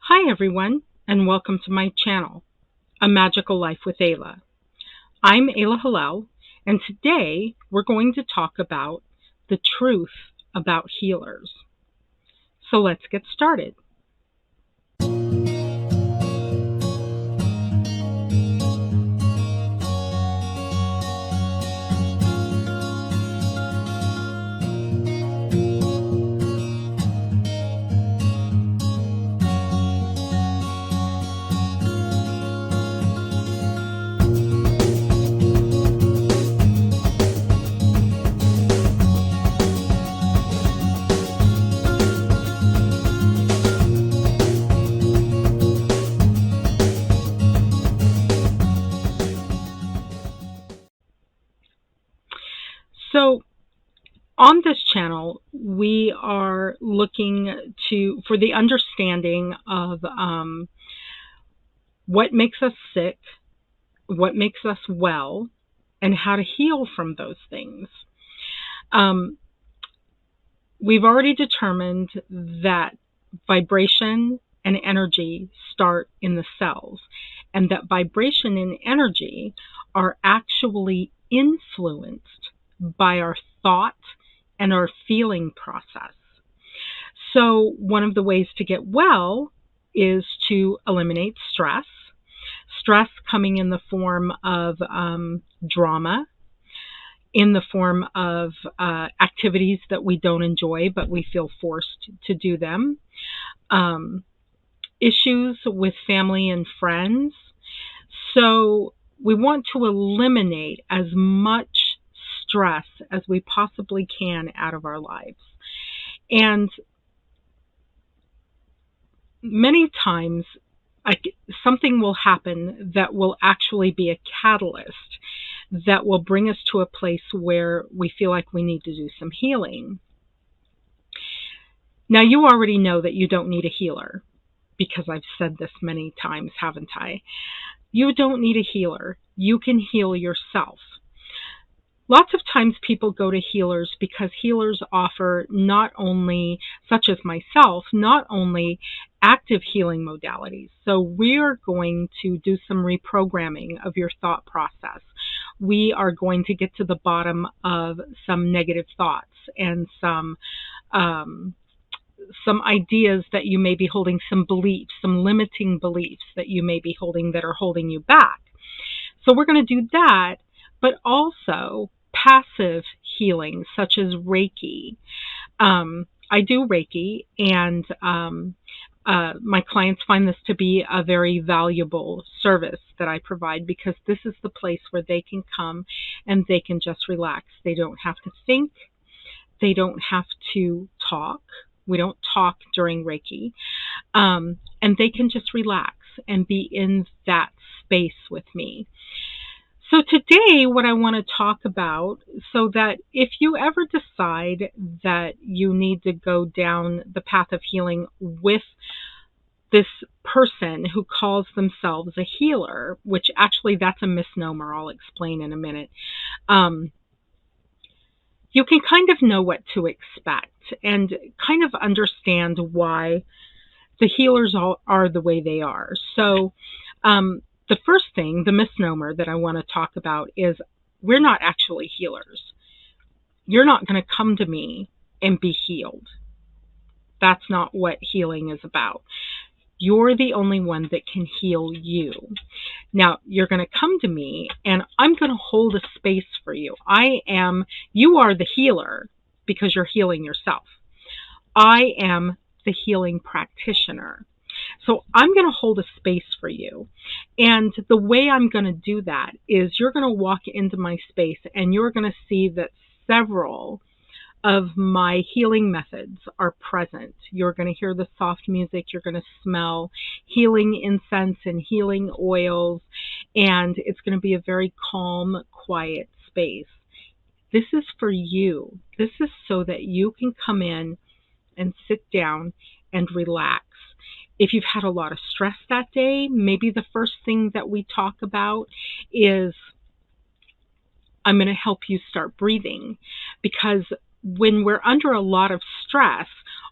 Hi everyone, and welcome to my channel, A Magical Life with Ayla. I'm Ayla Hillel, and today we're going to talk about the truth about healers. So let's get started. So on this channel, we are looking for the understanding of what makes us sick, what makes us well, and how to heal from those things. Um, we've already determined that vibration and energy start in the cells, and that vibration and energy are actually influenced by our thought and our feeling process. So one of the ways to get well is to eliminate stress. Stress coming in the form of drama, in the form of activities that we don't enjoy, but we feel forced to do them. Issues with family and friends. So we want to eliminate as much stress as we possibly can out of our lives. And many times something will happen that will actually be a catalyst that will bring us to a place where we feel like we need to do some healing. Now, you already know that you don't need a healer, because I've said this many times, haven't I? You don't need a healer. You can heal yourself. Lots of times people go to healers because healers offer not only, such as myself, not only active healing modalities. So we are going to do some reprogramming of your thought process. We are going to get to the bottom of some negative thoughts and some ideas that you may be holding, some beliefs, some limiting beliefs that you may be holding that are holding you back. So we're going to do that, but also passive healing, such as Reiki. I do Reiki, and my clients find this to be a very valuable service that I provide, because this is the place where they can come and they can just relax. They don't have to think. They don't have to talk. We don't talk during Reiki. And they can just relax and be in that space with me. So today, what I want to talk about, so that if you ever decide that you need to go down the path of healing with this person who calls themselves a healer, which actually that's a misnomer, I'll explain in a minute, you can kind of know what to expect and kind of understand why the healers are the way they are. So the first thing, the misnomer that I want to talk about, is we're not actually healers. You're not going to come to me and be healed. That's not what healing is about. You're the only one that can heal you. Now, you're going to come to me and I'm going to hold a space for you. You are the healer because you're healing yourself. I am the healing practitioner. So I'm going to hold a space for you. And the way I'm going to do that is you're going to walk into my space and you're going to see that several of my healing methods are present. You're going to hear the soft music. You're going to smell healing incense and healing oils. And it's going to be a very calm, quiet space. This is for you. This is so that you can come in and sit down and relax. If you've had a lot of stress that day, maybe the first thing that we talk about is I'm going to help you start breathing, because when we're under a lot of stress,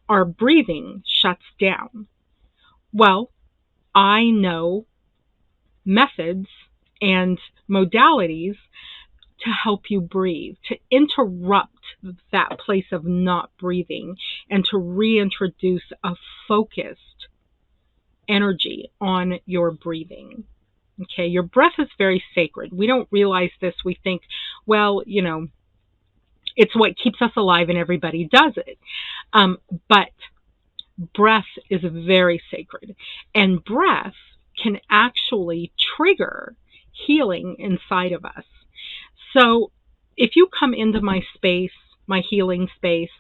our breathing shuts down. Well, I know methods and modalities to help you breathe, to interrupt that place of not breathing and to reintroduce a focused energy on your breathing. Okay, your breath is very sacred. We don't realize this. We think, well, it's what keeps us alive and everybody does it. But breath is very sacred. And breath can actually trigger healing inside of us. So if you come into my space, my healing space,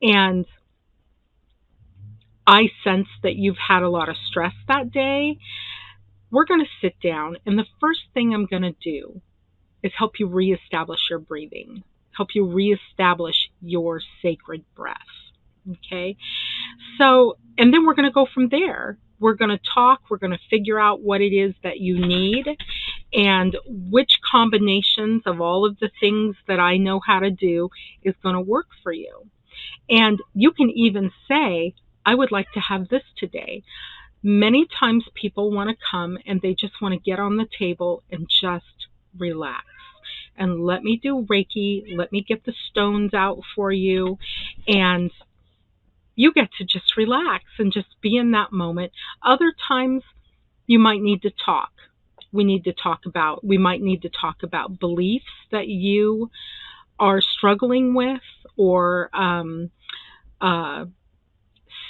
and I sense that you've had a lot of stress that day, we're going to sit down, and the first thing I'm going to do is help you reestablish your breathing, help you reestablish your sacred breath. Okay? So, and then we're going to go from there. We're going to talk, we're going to figure out what it is that you need and which combinations of all of the things that I know how to do is going to work for you. And you can even say, I would like to have this today. Many times people want to come and they just want to get on the table and just relax. And let me do Reiki, let me get the stones out for you, and you get to just relax and just be in that moment. Other times you might need to talk. We might need to talk about beliefs that you are struggling with, or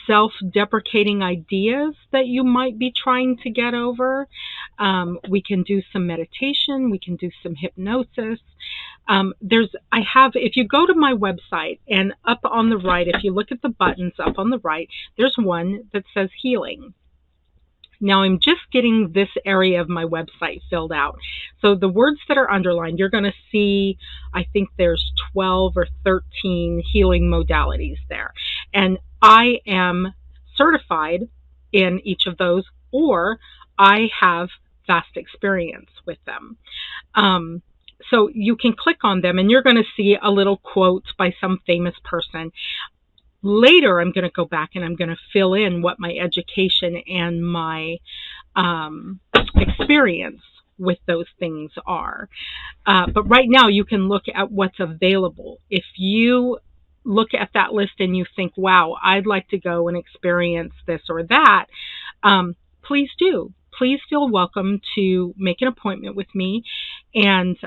self-deprecating ideas that you might be trying to get over. We can do some meditation. We can do some hypnosis. If you go to my website and up on the right, if you look at the buttons up on the right, there's one that says healing. Now I'm just getting this area of my website filled out. So the words that are underlined, you're going to see, I think there's 12 or 13 healing modalities there. And I am certified in each of those, or I have vast experience with them. So you can click on them and you're going to see a little quote by some famous person. Later, I'm going to go back and I'm going to fill in what my education and my experience with those things are. But right now, you can look at what's available. If you look at that list and you think, wow, I'd like to go and experience this or that, please do. Please feel welcome to make an appointment with me, and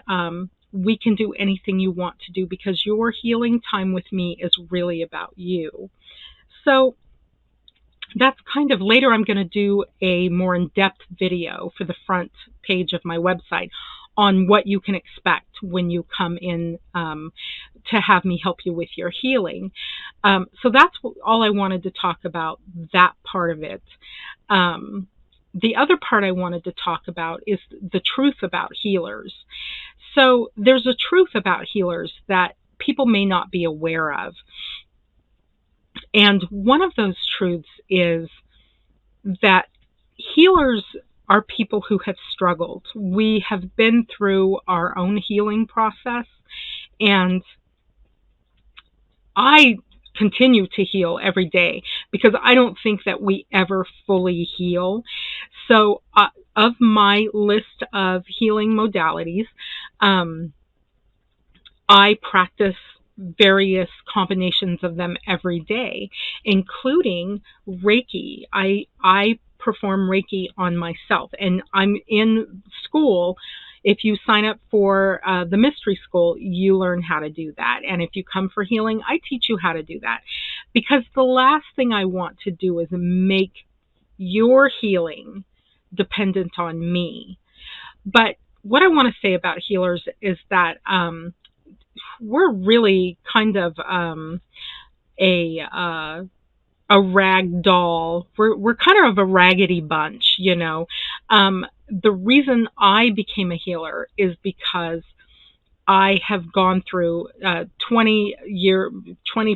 we can do anything you want to do, because your healing time with me is really about you. So that's kind of, later I'm going to do a more in-depth video for the front page of my website on what you can expect when you come in to have me help you with your healing. So that's all I wanted to talk about, that part of it. The other part I wanted to talk about is the truth about healers. So there's a truth about healers that people may not be aware of. And one of those truths is that healers are people who have struggled. We have been through our own healing process, and I continue to heal every day because I don't think that we ever fully heal. So of my list of healing modalities, I practice various combinations of them every day, including Reiki. I perform Reiki on myself, and I'm in school. If you sign up for the Mystery School, you learn how to do that. And if you come for healing, I teach you how to do that. Because the last thing I want to do is make your healing dependent on me. But what I want to say about healers is that we're really kind of a rag doll. We're kind of a raggedy bunch, you know. The reason I became a healer is because I have gone through 20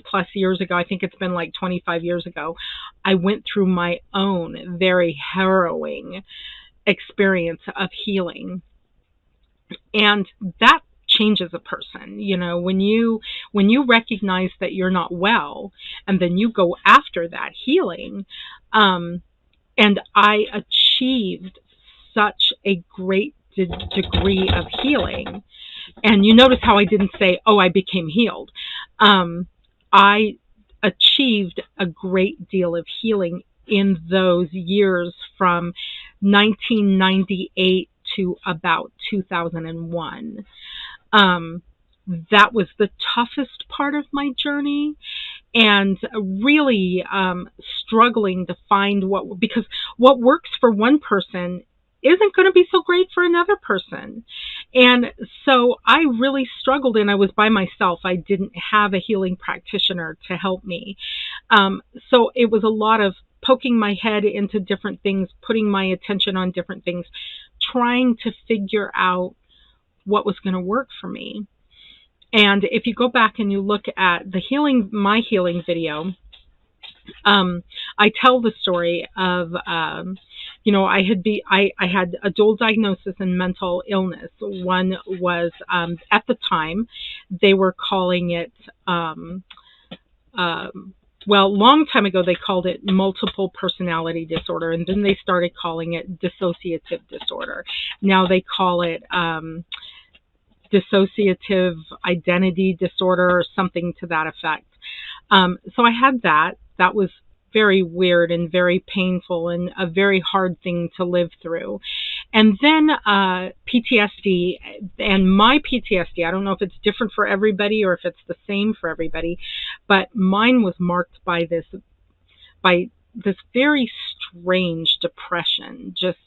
plus years ago, I think it's been like 25 years ago, I went through my own very harrowing experience of healing. And that changes a person. You know, when you recognize that you're not well and then you go after that healing, And I achieved such a great degree of healing. And you notice how I didn't say, oh, I became healed. I achieved a great deal of healing in those years from 1998 to about 2001. Um, that was the toughest part of my journey, and really struggling to find because what works for one person isn't going to be so great for another person. And so I really struggled, and I was by myself. I didn't have a healing practitioner to help me. So it was a lot of poking my head into different things, putting my attention on different things, trying to figure out what was going to work for me. And if you go back and you look at my healing video, I tell the story of, I had a dual diagnosis and mental illness. One was, at the time, they were calling it, long time ago, they called it multiple personality disorder, and then they started calling it dissociative disorder. Now they call it, dissociative identity disorder or something to that effect. So I had that. That was very weird and very painful and a very hard thing to live through. And then PTSD, and my PTSD, I don't know if it's different for everybody or if it's the same for everybody, but mine was marked by this very strange depression, just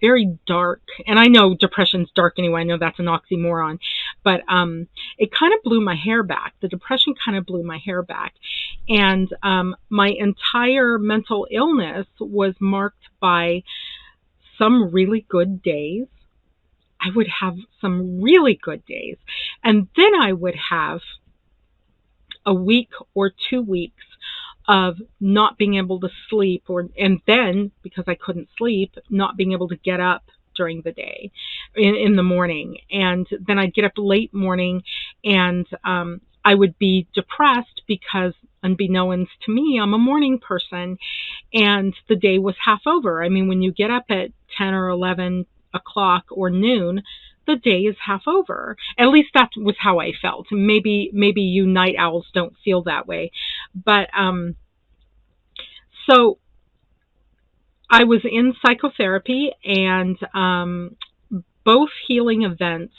very dark. And I know depression's dark anyway. I know that's an oxymoron, but it kind of blew my hair back. The depression kind of blew my hair back. And my entire mental illness was marked by some really good days. I would have some really good days. And then I would have a week or 2 weeks of not being able to sleep, and then, because I couldn't sleep, not being able to get up during the day, in the morning. And then I'd get up late morning, and I would be depressed because, unbeknownst to me, I'm a morning person, and the day was half over. I mean, when you get up at 10 or 11 o'clock or noon, the day is half over. At least that was how I felt. Maybe you night owls don't feel that way. But so I was in psychotherapy, and both healing events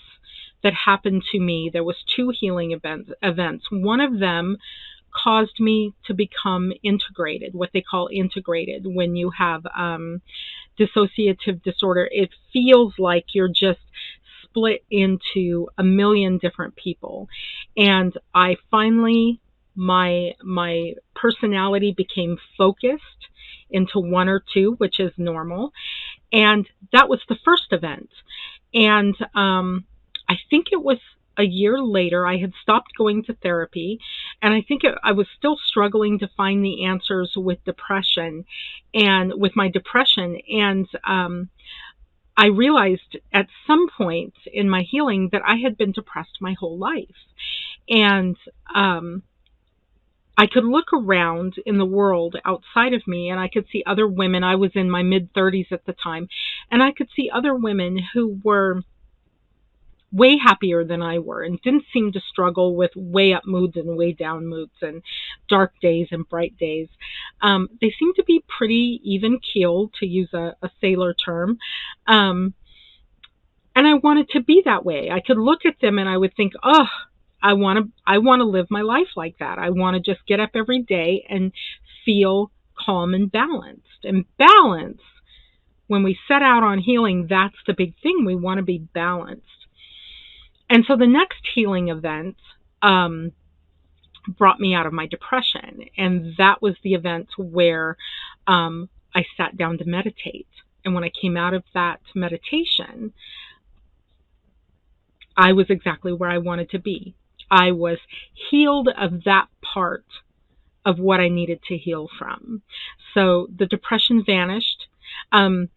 that happened to me, there was 2 healing events. One of them caused me to become integrated, what they call integrated. When you have dissociative disorder, it feels like you're just split into a million different people. And I finally, my personality became focused into 1 or 2, which is normal. And that was the first event. And I think it was a year later, I had stopped going to therapy, and I think I was still struggling to find the answers with depression and with my depression. And I realized at some point in my healing that I had been depressed my whole life. And I could look around in the world outside of me, and I could see other women. I was in my mid-30s at the time, and I could see other women who were way happier than I were and didn't seem to struggle with way up moods and way down moods and dark days and bright days. They seemed to be pretty even-keeled, to use a sailor term. And I wanted to be that way. I could look at them and I would think, oh, I want to live my life like that. I want to just get up every day and feel calm and balanced. And balance, when we set out on healing, that's the big thing. We want to be balanced. And so the next healing event brought me out of my depression. And that was the event where I sat down to meditate. And when I came out of that meditation, I was exactly where I wanted to be. I was healed of that part of what I needed to heal from. So the depression vanished. I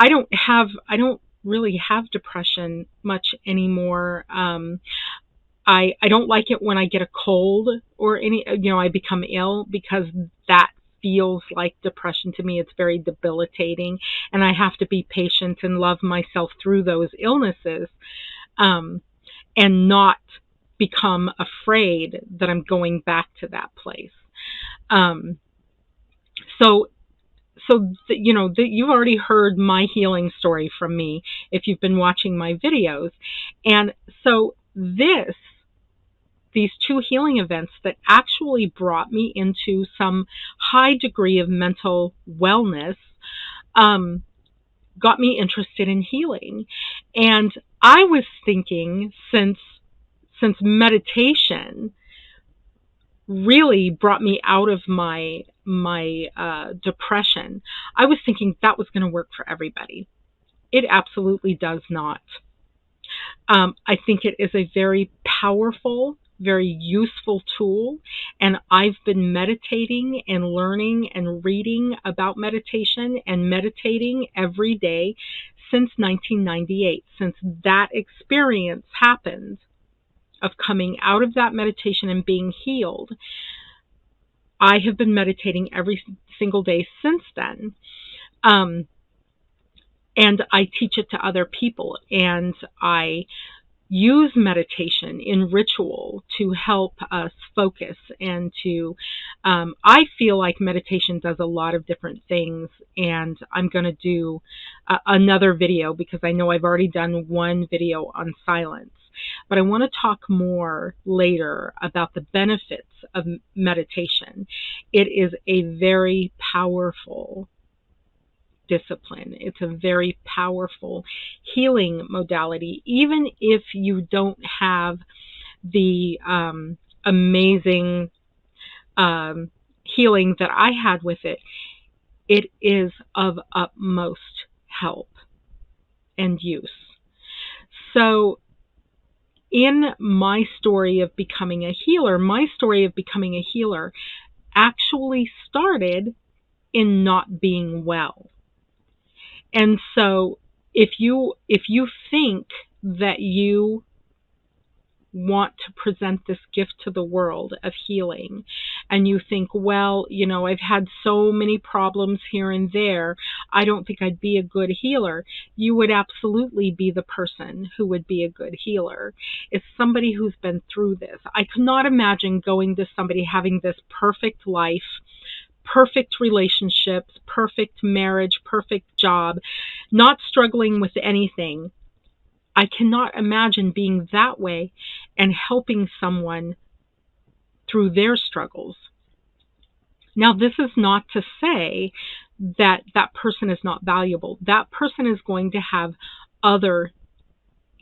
don't really have depression much anymore. I don't like it when I get a cold or I become ill, because that feels like depression to me. It's very debilitating, and I have to be patient and love myself through those illnesses, and not become afraid that I'm going back to that place. Um, so you've already heard my healing story from me if you've been watching my videos. And so these two healing events that actually brought me into some high degree of mental wellness, got me interested in healing. And I was thinking, since meditation really brought me out of my depression, I was thinking that was going to work for everybody. It absolutely does not. I think it is a very powerful, very useful tool, and I've been meditating and learning and reading about meditation and meditating every day since 1998, since that experience happened of coming out of that meditation and being healed. I have been meditating every single day since then. And I teach it to other people, and I use meditation in ritual to help us focus and to, I feel like meditation does a lot of different things, and I'm going to do another video because I know I've already done one video on silence. But I want to talk more later about the benefits of meditation. It is a very powerful discipline. It's a very powerful healing modality. Even if you don't have the amazing healing that I had with it, it is of utmost help and use. So in my story of becoming a healer, actually started in not being well. And so if you think that you want to present this gift to the world of healing, and you think, well, I've had so many problems here and there, I don't think I'd be a good healer, you would absolutely be the person who would be a good healer. It's somebody who's been through this. I could not imagine going to somebody having this perfect life, perfect relationships, perfect marriage, perfect job, not struggling with anything. I cannot imagine being that way and helping someone through their struggles. Now, this is not to say that that person is not valuable. That person is going to have other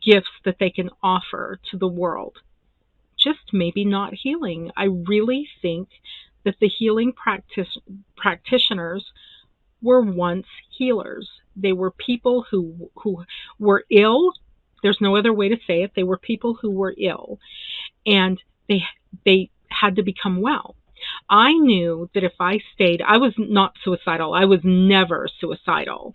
gifts that they can offer to the world, just maybe not healing. I really think that the healing practitioners were once healers. They were people who were ill. There's no other way to say it. They were people who were ill, and they had to become well. I knew that if I stayed, I was not suicidal. I was never suicidal.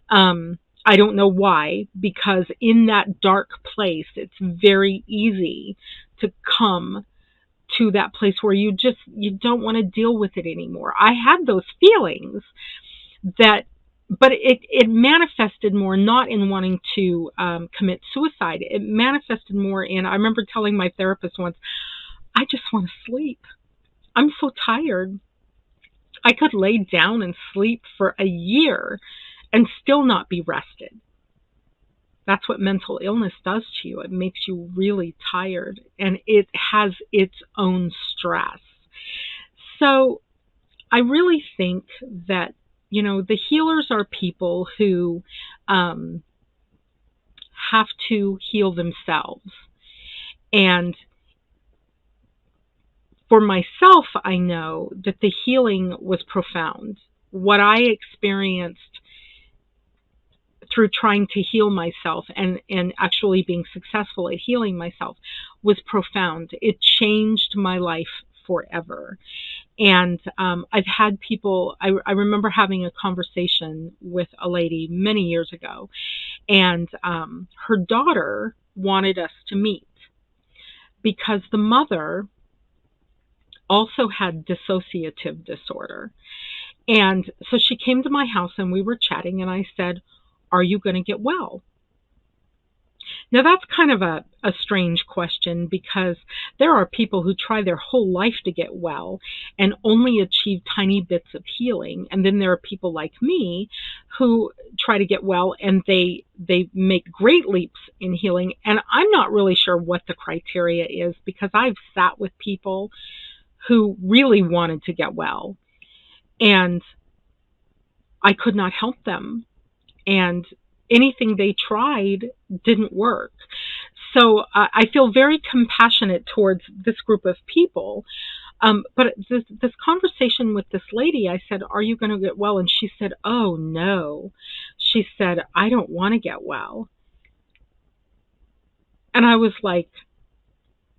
I don't know why, because in that dark place, it's very easy to come to that place where you don't want to deal with it anymore. I had those feelings but it manifested more not in wanting to commit suicide. It manifested more in, I remember telling my therapist once, I just want to sleep. I'm so tired. I could lay down and sleep for a year and still not be rested. That's what mental illness does to you. It makes you really tired, and it has its own stress. So I really think that, the healers are people who have to heal themselves. And for myself, I know that the healing was profound. What I experienced through trying to heal myself and actually being successful at healing myself was profound. It changed my life forever. And I've had people, I remember having a conversation with a lady many years ago, and her daughter wanted us to meet because the mother also had dissociative disorder. And so she came to my house and we were chatting, and I said, "Are you going to get well?" Now, that's kind of a strange question, because there are people who try their whole life to get well and only achieve tiny bits of healing. And then there are people like me who try to get well and they make great leaps in healing. And I'm not really sure what the criteria is, because I've sat with people who really wanted to get well and I could not help them. And anything they tried didn't work. So I feel very compassionate towards this group of people. But this conversation with this lady, I said, "Are you going to get well?" And she said, "Oh, no." She said, "I don't want to get well." And I was like,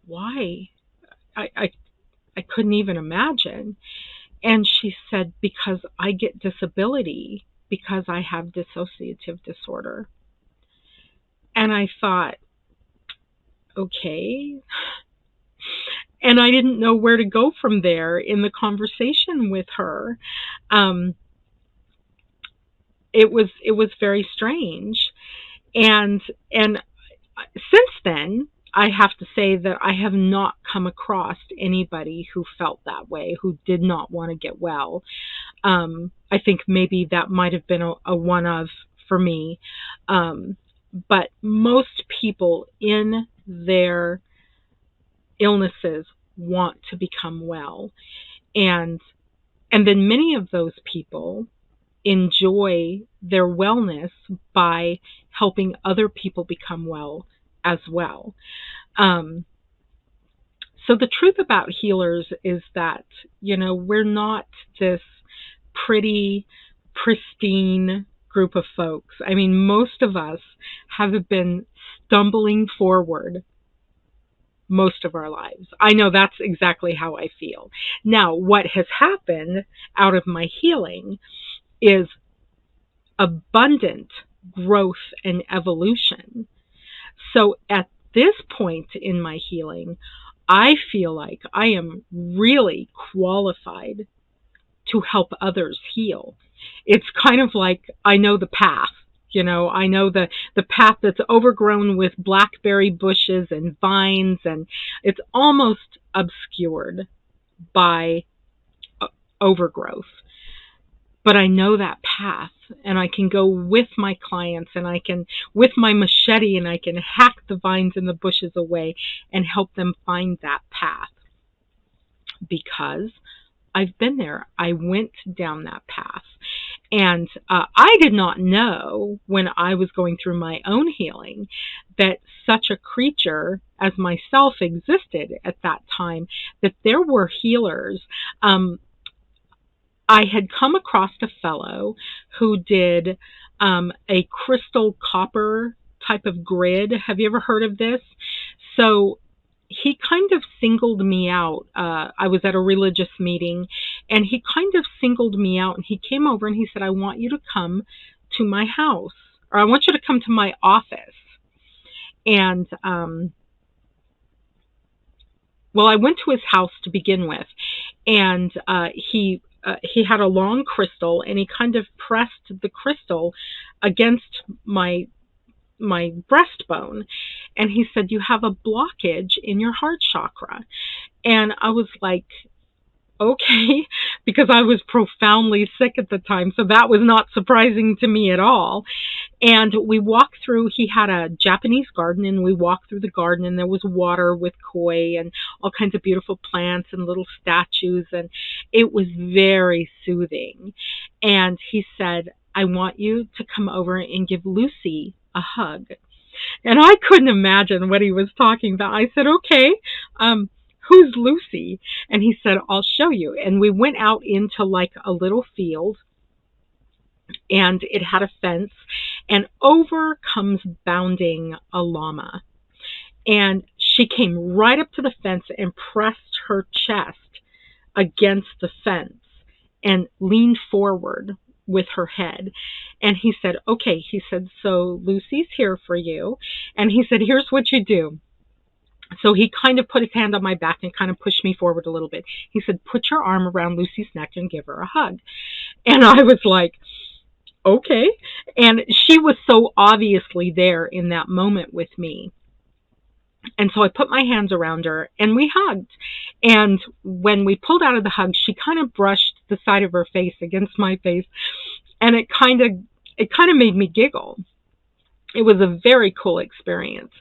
"Why?" I, I, I couldn't even imagine. And she said, "Because I get disability because I have dissociative disorder." And I thought, okay. And I didn't know where to go from there in the conversation with her. Um, it was very strange, and since then, I have to say that I have not come across anybody who felt that way, who did not want to get well. I think maybe that might have been a one of for me. But most people in their illnesses want to become well. And then many of those people enjoy their wellness by helping other people become well as well. Um, so the truth about healers is that, we're not this pretty, pristine group of folks. I mean, most of us have been stumbling forward most of our lives. I know that's exactly how I feel. Now, what has happened out of my healing is abundant growth and evolution. So at this point in my healing, I feel like I am really qualified to help others heal. It's kind of like I know the path. I know the path that's overgrown with blackberry bushes and vines, and it's almost obscured by overgrowth. But I know that path, and I can go with my clients, and I can, with my machete, and I can hack the vines and the bushes away and help them find that path. Because I've been there. I went down that path. And I did not know, when I was going through my own healing, that such a creature as myself existed at that time, that there were healers. I had come across a fellow who did a crystal copper type of grid. Have you ever heard of this? So he kind of singled me out. I was at a religious meeting, and he kind of singled me out, and he came over and he said, "I want you to come to my house, or I want you to come to my office." And, well, I went to his house to begin with, and he had a long crystal, and he kind of pressed the crystal against my breastbone, and he said, "You have a blockage in your heart chakra." And I was like, okay, because I was profoundly sick at the time, so that was not surprising to me at all. And we walked through, he had a Japanese garden, and we walked through the garden, and there was water with koi and all kinds of beautiful plants and little statues, and it was very soothing. And he said, "I want you to come over and give Lucy a hug." And I couldn't imagine what he was talking about. I said, "Okay, who's Lucy?" And he said, "I'll show you." And we went out into like a little field, and it had a fence, and over comes bounding a llama. And she came right up to the fence and pressed her chest against the fence and leaned forward with her head. And he said, "Okay," he said, "so Lucy's here for you." And he said, "Here's what you do. So he kind of put his hand on my back and kind of pushed me forward a little bit. He said, "Put your arm around Lucy's neck and give her a hug." And I was like, okay. And she was so obviously there in that moment with me. And so I put my hands around her and we hugged. And when we pulled out of the hug, she kind of brushed the side of her face against my face, and it kind of made me giggle. It was a very cool experience.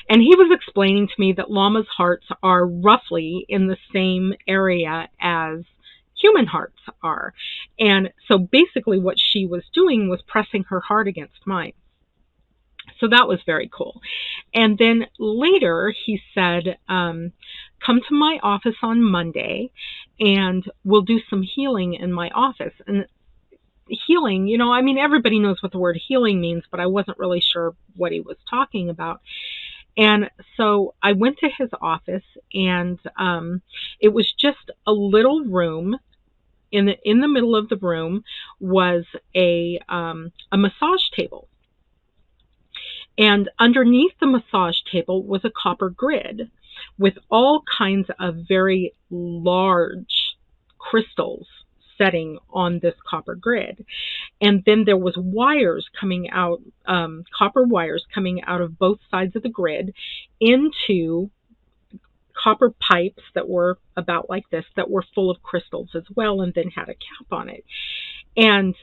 And he was explaining to me that llamas' hearts are roughly in the same area as human hearts are. And so basically what she was doing was pressing her heart against mine. So that was very cool. And then later he said, come to my office on Monday and we'll do some healing in my office. And healing, I mean, everybody knows what the word healing means, but I wasn't really sure what he was talking about. And so I went to his office, and it was just a little room. In the middle of the room was a massage table. And underneath the massage table was a copper grid with all kinds of very large crystals setting on this copper grid. And then there was wires coming out, copper wires coming out of both sides of the grid into copper pipes that were about like this, that were full of crystals as well, and then had a cap on it. And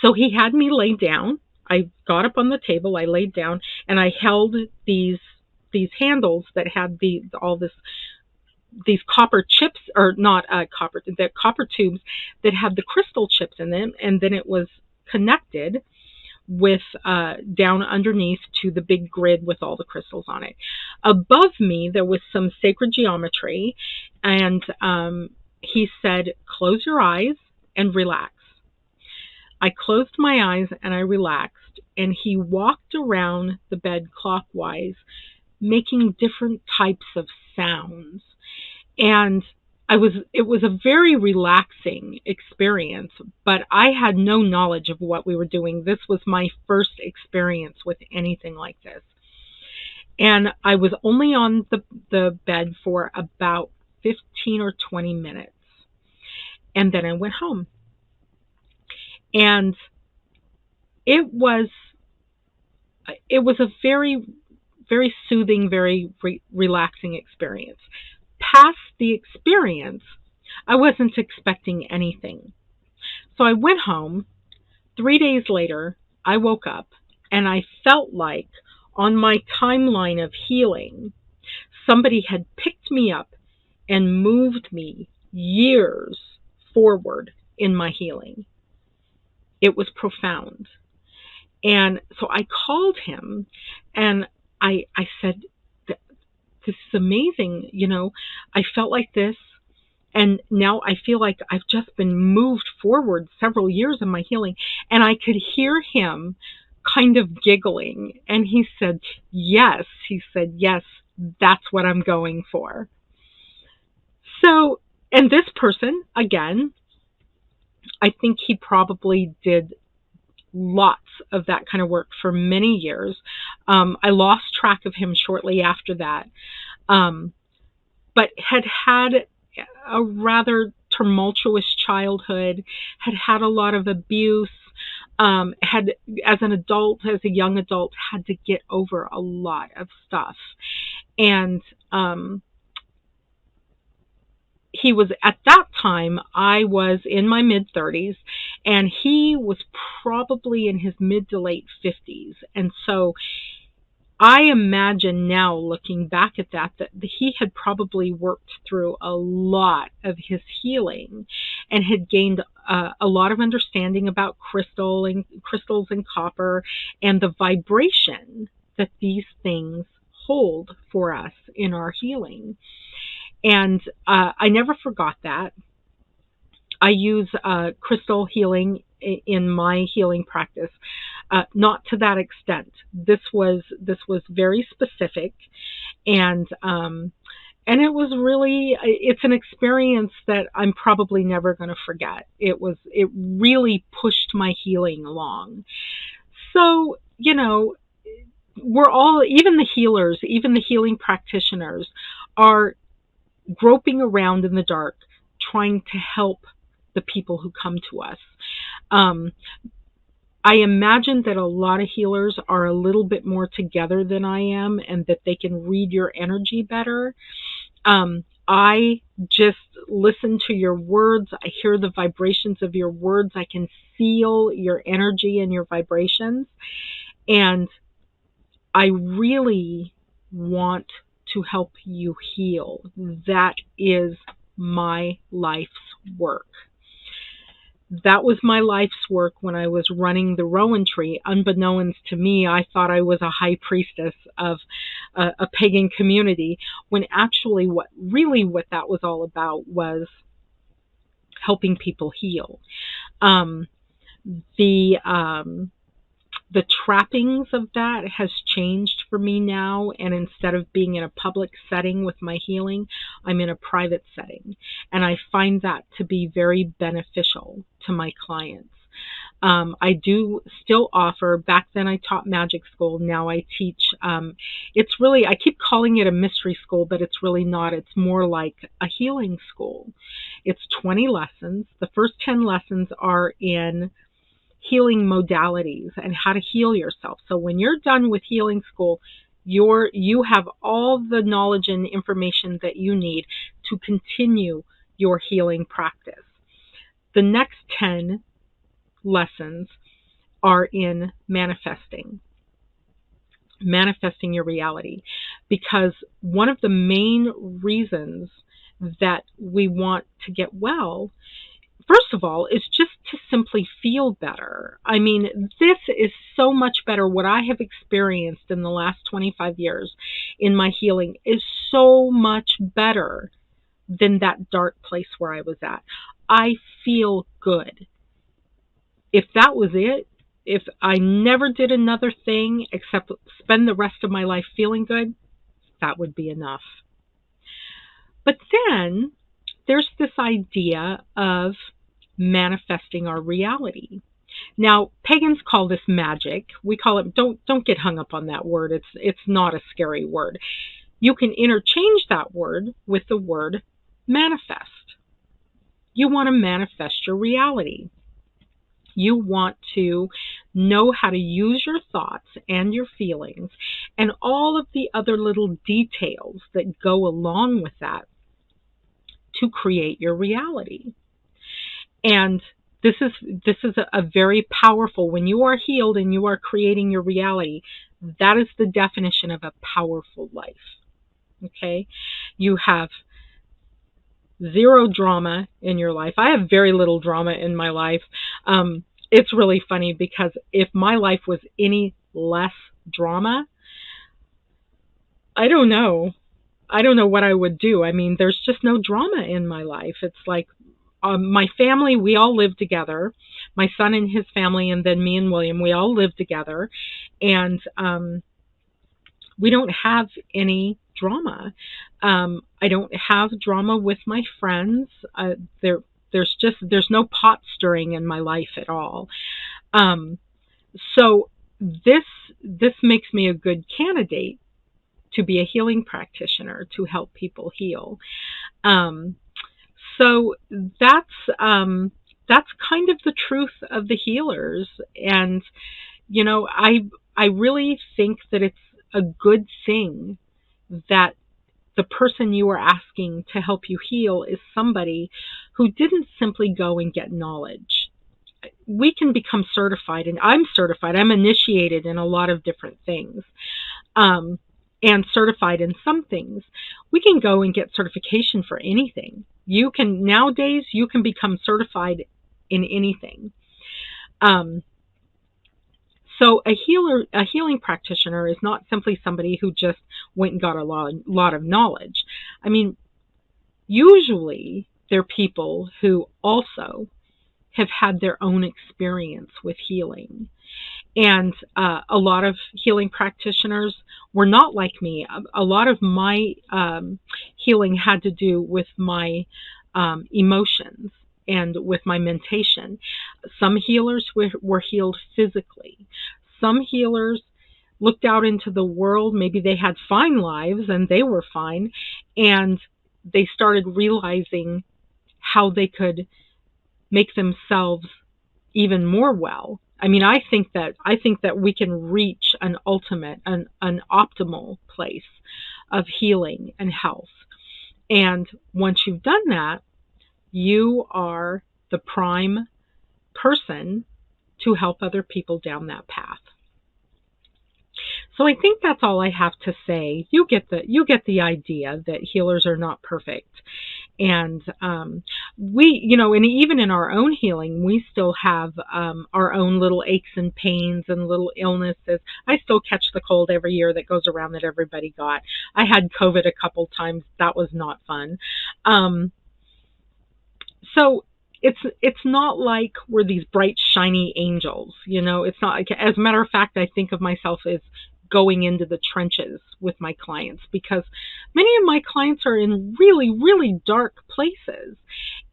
so he had me lay down. I got up on the table, I laid down, and I held these handles that had these copper chips, or not copper, the copper tubes that had the crystal chips in them, and then it was connected with down underneath to the big grid with all the crystals on it. Above me there was some sacred geometry, and he said, "Close your eyes and relax." I closed my eyes and I relaxed, and he walked around the bed clockwise, making different types of sounds. And it was a very relaxing experience, but I had no knowledge of what we were doing. This was my first experience with anything like this. And I was only on the bed for about 15 or 20 minutes. And then I went home. And it was a very, very soothing, very relaxing experience. Past the experience, I wasn't expecting anything. So I went home. 3 days later, I woke up and I felt like on my timeline of healing, somebody had picked me up and moved me years forward in my healing. It was profound. And so I called him and I said, "This is amazing. I felt like this, and now I feel like I've just been moved forward several years in my healing." And I could hear him kind of giggling. And he said, "Yes." He said, "Yes, that's what I'm going for." So, and this person, again, I think he probably did lots of that kind of work for many years. I lost track of him shortly after that, but had a rather tumultuous childhood, had a lot of abuse, had, as a young adult, had to get over a lot of stuff. And he was, at that time, I was in my mid-30s, and he was probably in his mid to late 50s. And so I imagine now, looking back at that he had probably worked through a lot of his healing and had gained a lot of understanding about crystals and copper and the vibration that these things hold for us in our healing. And I never forgot that. I use crystal healing in my healing practice, not to that extent. This was very specific, and it was really, it's an experience that I'm probably never going to forget. It really pushed my healing along. So, we're all, even the healers, even the healing practitioners, are groping around in the dark trying to help the people who come to us. Um, I imagine that a lot of healers are a little bit more together than I am and that they can read your energy better. I just listen to your words. I hear the vibrations of your words. I can feel your energy and your vibrations. And I really want to help you heal. That is my life's work. That was my life's work when I was running the Rowan Tree. Unbeknownst to me, I thought I was a high priestess of a pagan community, when actually what that was all about was helping people heal. Um, the the trappings of that has changed for me now, and instead of being in a public setting with my healing, I'm in a private setting, and I find that to be very beneficial to my clients. I do still offer, back then I taught magic school, now I teach, it's really, I keep calling it a mystery school, but it's really not. It's more like a healing school. It's 20 lessons. The first 10 lessons are in healing modalities and how to heal yourself. So when you're done with healing school, you have all the knowledge and information that you need to continue your healing practice. The next 10 lessons are in manifesting your reality, because one of the main reasons that we want to get well, first of all, is just to simply feel better. I mean, this is so much better. What I have experienced in the last 25 years in my healing is so much better than that dark place where I was at. I feel good. If that was it, if I never did another thing except spend the rest of my life feeling good, that would be enough. But then there's this idea of manifesting our reality. Now, pagans call this magic. We call it, don't get hung up on that word. It's not a scary word. You can interchange that word with the word manifest. You want to manifest your reality. You want to know how to use your thoughts and your feelings and all of the other little details that go along with that to create your reality. And this is a very powerful, when you are healed and you are creating your reality, that is the definition of a powerful life. Okay? You have zero drama in your life. I have very little drama in my life. It's really funny because if my life was any less drama, I don't know what I would do. I mean, there's just no drama in my life. It's like my family, we all live together. My son and his family, and then me and William, we all live together. And we don't have any drama. I don't have drama with my friends. There's no pot stirring in my life at all. So this makes me a good candidate to be a healing practitioner, to help people heal. So that's kind of the truth of the healers. And I really think that it's a good thing that the person you are asking to help you heal is somebody who didn't simply go and get knowledge. We can become certified, and I'm certified. I'm initiated in a lot of different things, and certified in some things. We can go and get certification for anything. Nowadays, you can become certified in anything. So a healing practitioner is not simply somebody who just went and got a lot of knowledge. I mean, usually they're people who also have had their own experience with healing. And a lot of healing practitioners were not like me. A lot of my healing had to do with my emotions and with my mentation. Some healers were healed physically. Some healers looked out into the world. Maybe they had fine lives and they were fine, and they started realizing how they could make themselves even more well. I mean, I think that we can reach an ultimate, an optimal place of healing and health. And once you've done that, you are the prime person to help other people down that path. So I think that's all I have to say. You get the idea that healers are not perfect, and and even in our own healing, we still have our own little aches and pains and little illnesses. I still catch the cold every year that goes around that everybody got. I had COVID a couple times. That was not fun. Um, so it's not like we're these bright shiny angels, it's not like, as a matter of fact, I think of myself as going into the trenches with my clients, because many of my clients are in really, really dark places.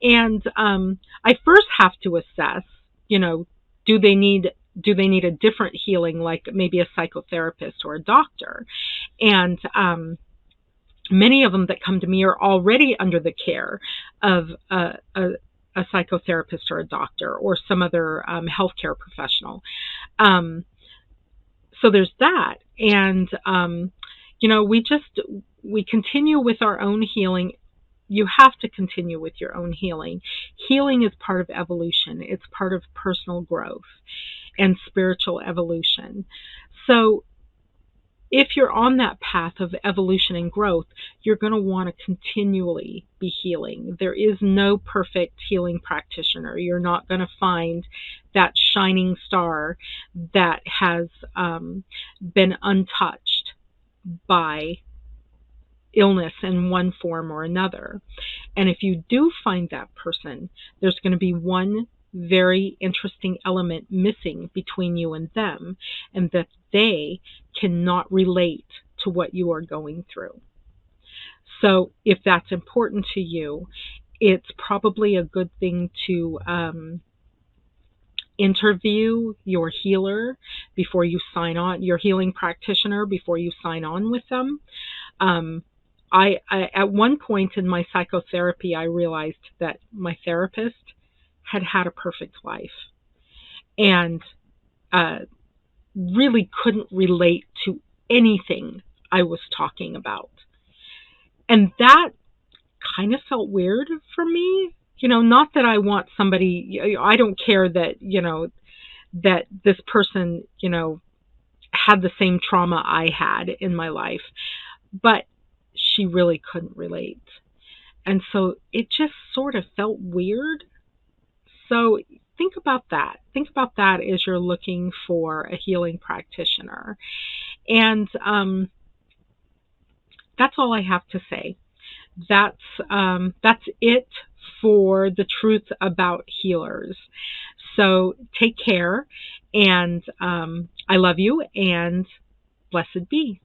And I first have to assess, do they need a different healing, like maybe a psychotherapist or a doctor? And many of them that come to me are already under the care of a psychotherapist or a doctor or some other healthcare professional. So there's that. And, we continue with our own healing. You have to continue with your own healing. Healing is part of evolution. It's part of personal growth and spiritual evolution. So if you're on that path of evolution and growth, you're going to want to continually be healing. There is no perfect healing practitioner. You're not going to find that shining star that has been untouched by illness in one form or another. And if you do find that person, there's going to be one very interesting element missing between you and them, and that they cannot relate to what you are going through. So if that's important to you, it's probably a good thing to interview your healer before you sign on, your healing practitioner, before you sign on with them. I at one point in my psychotherapy, I realized that my therapist had a perfect life and really couldn't relate to anything I was talking about. And that kind of felt weird for me. Not that I want somebody, I don't care that, that this person, had the same trauma I had in my life, but she really couldn't relate. And so it just sort of felt weird. So think about that. Think about that as you're looking for a healing practitioner. And that's all I have to say. That's it for the truth about healers. So take care, and I love you, and blessed be.